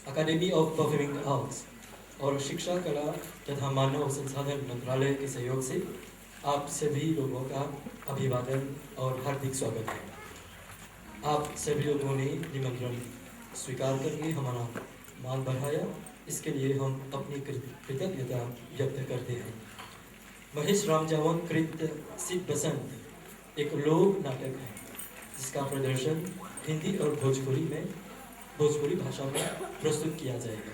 Academy of performing arts और शिक्षा कला तथा मानव संसाधन मंत्रालय के सहयोग से आप सभी लोगों का अभिवादन और हार्दिक स्वागत है। आप सभी लोगों ने निमंत्रण स्वीकार करके हमारा मान बढ़ाया, इसके लिए हम अपनी कृतज्ञता व्यक्त करते हैं। महेश रामजावन कृत सिद्ध बसंत एक लोक नाटक है जिसका प्रदर्शन हिंदी और भोजपुरी भाषा में प्रस्तुत किया जाएगा।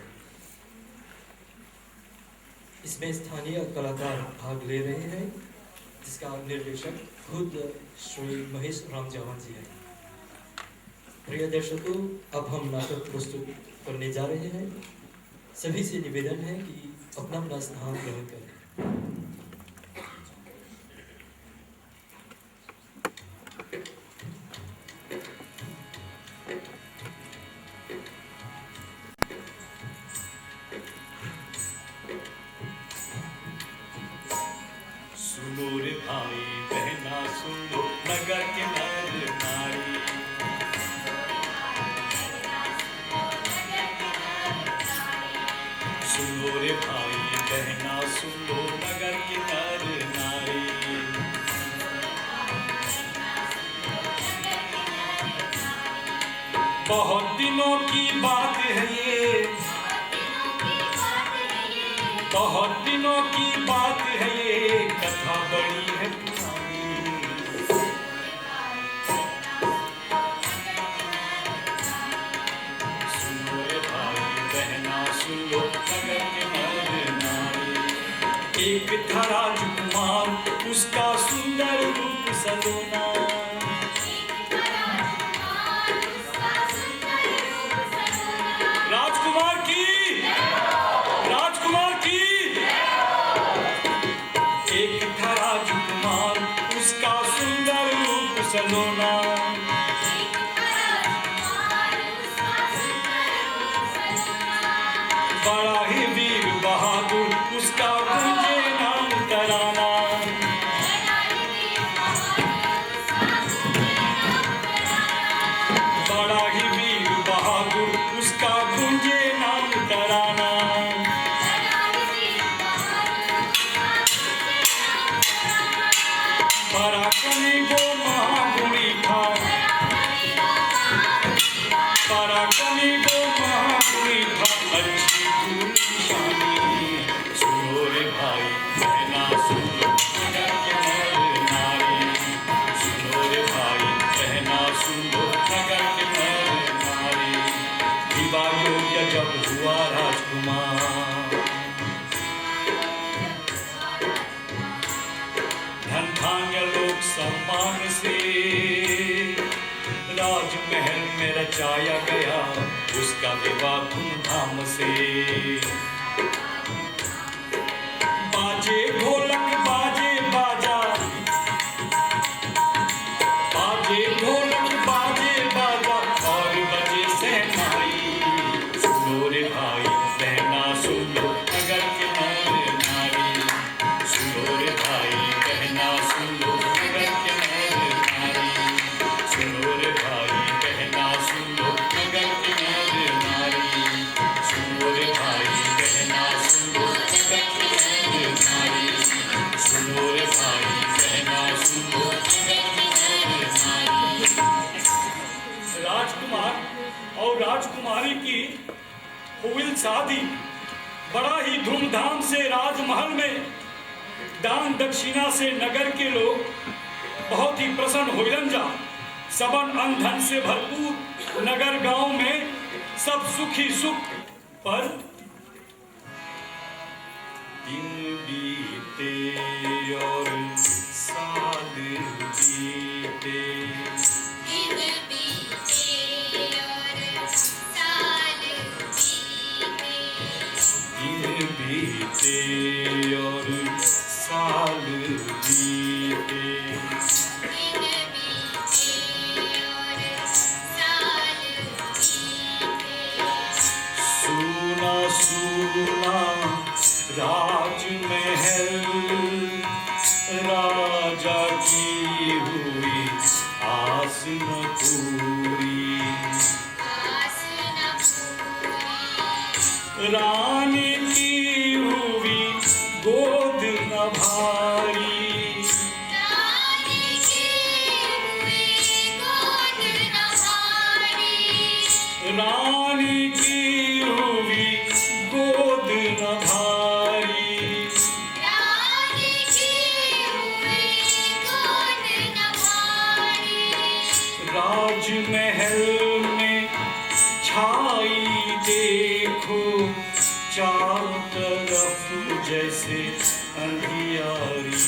इसमें स्थानीय कलाकार भाग ले रहे हैं, जिसका निर्देशक खुद श्री महेश रामजावन जी हैं। प्रिय दर्शकों, अब हम नाटक प्रस्तुत करने जा रहे हैं। सभी से निवेदन है कि अपना अपना स्थान ग्रहण करें। सुनो रे भाई बहना सुनो नगर के नर नारी, सुनो रे भाई बहना सुनो नगर के नर नारी। बहुत दिनों की बात है ये, बहुत दिनों की बात है ये, कथा बड़ी है पुरानी। सुनो रे भाई बहना सुनो नगर के नर नारी। एक था राजकुमार, उसका सुंदर रूप सलोना, राजकुमार की एक था राजकुमार, उसका सुंदर रूप सलोना। बड़ा ही वीर बहादुर, उसका गूंजे नाम तराना। बड़ा ही वीर बहादुर, उसका गूंजे नाम तराना। पराक्रमी वो महागुणी था, पराक्रमी वो महागुणी था, अच्छी पूरी निशानी। सुनो रे भाई बहना सुनो नगर के नर नारी, सुनो रे भाई बहना सुनो नगर के नर नारी। विवाह योग्य जब हुआ राजकुमार, धन धान्य लोक सम्मान से राजमहल में रचाया गया, उसका विवाह धूमधाम से। बाजे ढोलक बाजे बाजा, बाजे ढोलक बाजे बाजा, और बजे शहनाई। सुनो रे भाई बहना सुनो नगर के नर नारी, सुनो रे भाई बहना सुनो नगर के नर नारी। सुनो रे भाई बहना सुनो नगर के नर नारी, सुनो रे भाई बहना सुनो नगर के नर नारी। सुनो रे भाई बहना सुनो नगर के नर नारी। राजकुमार और राजकुमारी की हुई शादी बड़ा ही धूमधाम से राजमहल में दान दक्षिणा से नगर के लोग बहुत ही प्रसन्न होइलन जा। सबन अन्न धन से भरपूर नगर गांव में सब सुखी सुख। पर दिन बीते और साल बीते, दिन बीते और साल बीते। सूना सूना राजमहल, राजा की हुई आस न पूरी। रानी की हुई गोद न भारी, रानी की हुई गोद न भारी, रानी की हुई गोद न भारी, रानी की हुई गोद न भारी, राजमहल में छाई देखो चारों तरफ जैसे अंधियारी,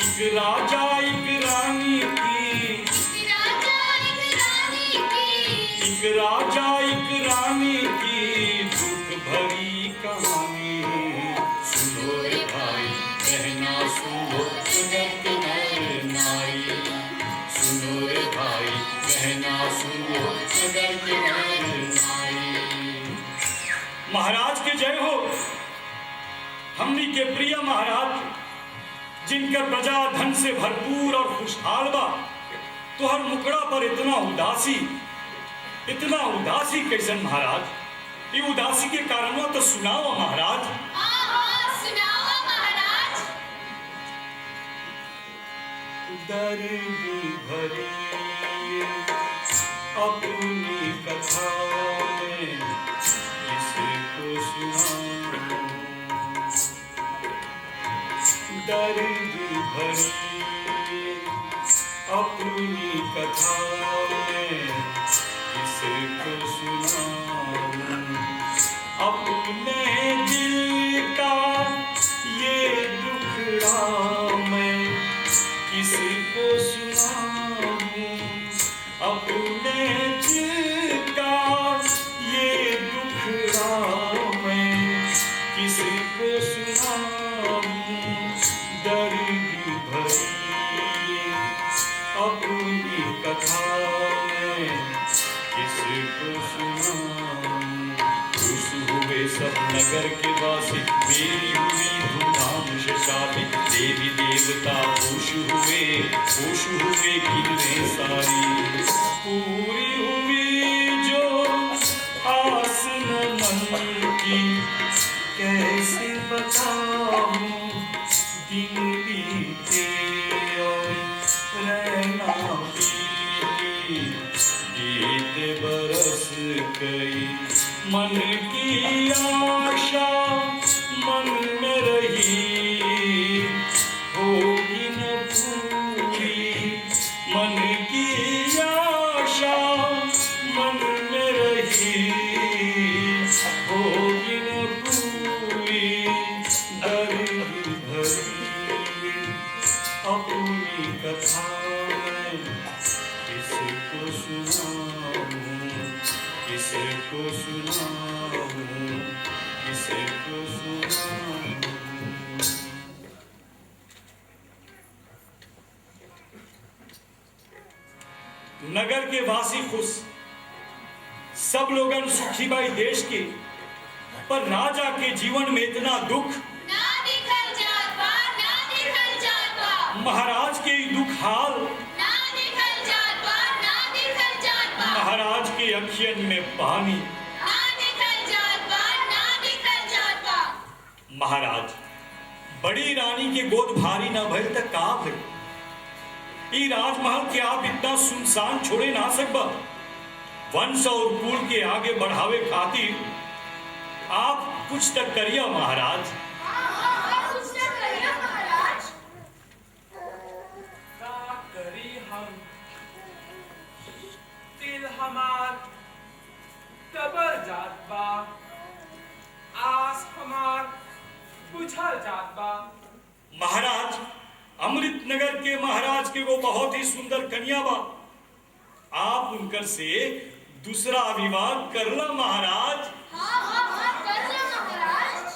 एक राजा एक रानी की, एक राजा एक रानी की दुख भरी कहानी, सुनो रे भाई बहना सुनो जगत नर नारी, सुनो रे भाई बहना सुनो जगत नर नारी। महाराज के जय हो। हमनी के प्रिय महाराज जिनकर प्रजा धन से भरपूर और खुशहाल बा, तोहर मुकड़ा पर इतना उदासी कैसन महाराज? ये उदासी के कारणों तो सुनाओ महाराज। सुनाओ महाराज। दर्द भरी अपनी कथा में किसको सुनाऊं, दर्द भरी अपनी कथा में किसको सुनाऊं, अपने दिल का ये दुखड़ा मैं किसको सुनाऊं, अपने दिल का ये दुखड़ा मैं किसको सुनाऊं, दर्द भरी अपनी कथा में किसको सुनाऊं। खुश हुए सब नगर के वासी, मेरी हुई धूमधाम से शादी, देवी देवता खुश हुए किन्ने सारी, पूरी हुई जो आस न मन की, कैसे बताऊं दिन बीते और रहना बीती, बीते बरस गई मन की आशा मन में रही, होगी न पूरी मन की आशा मन में रही, होगी न पूरी, दर्द भरी अपनी कथा में किसको सुनाऊं, किसको सुनाऊं, किसको सुनाऊं। नगर के वासी खुश, सब लोगन सुखी बाई देश के, पर राजा के जीवन में इतना दुख, ना दिखल जात बा, ना दिखल जात बा, महाराज के ई दुख हाल, ना दिखल जात बा, ना दिखल जात बा, महाराज के अखियन में पानी। ना दिखल जात बा, ना दिखल जात बा। महाराज बड़ी रानी के गोद भारी न भइल त का भइल? ई राजमहल के आप इतना सुनसान छोड़े ना सकबा। वंश और कुल के आगे बढ़ावे खातिर आप कुछ तक करिए महाराज। कुछ न करिए महाराज। का करी हम, दिल हमार कबर जात बा, आस हमार बुझल जात बा। महाराज अमृतनगर के महाराज के वो बहुत ही सुंदर कन्या बा, आप उनकर से दूसरा विवाह करला महाराज। कर लो महाराज।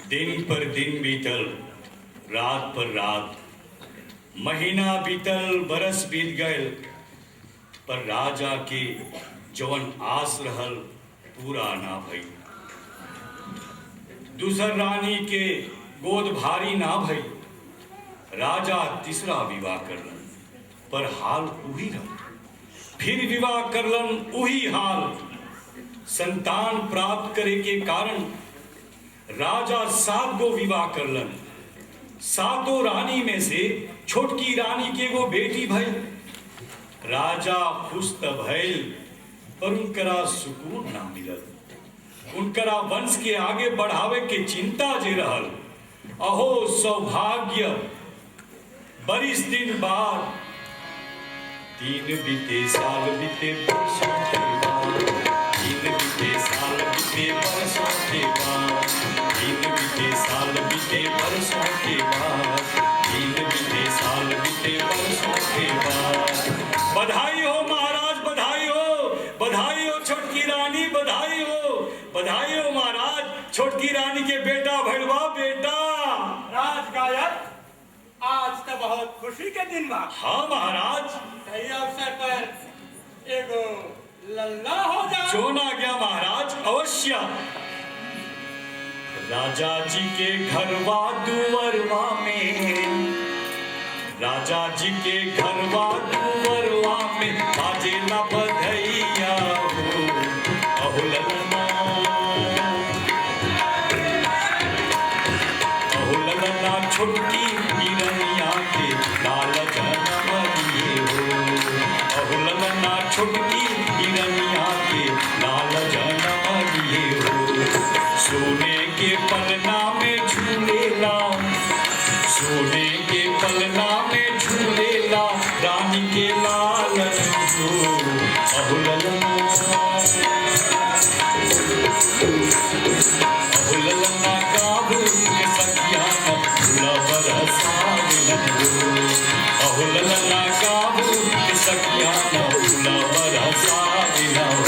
दिन पर दिन बीतल, रात पर रात, महीना बीतल, बरस बीत गए, पर राजा के जवन आस रहल पूरा ना भई। दूसर रानी के गोद भारी ना भई। राजा तीसरा विवाह करलन, पर हाल उही रह। फिर विवाह करलन, उही हाल। संतान प्राप्त करे के कारण राजा 7 गो विवाह करलन। 7 रानी में से छोटकी रानी के एगो बेटी भई। राजा खुश त भइल, पर उनकरा सुकून ना मिलल। उनकरा वंश के आगे बढ़ावे के चिंता जे रहल। अहो सौभाग्य, बरिस दिन बाद, दिन बीते साल बीते बरसों के बाद, दिन बीते साल बीते बरसों के बाद, दिन बीते साल बीते बरसों के बाद, दिन बीते साल बीते बरसों के बाद। बधाई हो महाराज, बधाई हो, बधाई हो छोटकी रानी, बधाई हो, बधाई हो महाराज। छोटकी रानी के बेटा भइलवा, बेटा। राजगायक, आज तो बहुत खुशी के दिन बा। हाँ महाराज। सही अवसर पर एगो लल्ला हो जाए। जो ना गया महाराज, अवश्य। राजा जी के घरवा दुवरवा में, राजा जी के घरवा दुवरवा में बाजेला बधैया हो। अहो ललना, अहो ललना छोटकी हिरनिया के लाल जनम दिए हो। अहो ललना छोटकी हिरनिया के लाल जनम दिए हो। सोने के पलना में झूलेला, सोने के पलना में झूलेला रानी के लालन हो। अहो ललना, अहो ललना गाभरू के सखिया झूला बरसावन हो। अहो ललना गाभरू के सखिया झूला बरसावन हो।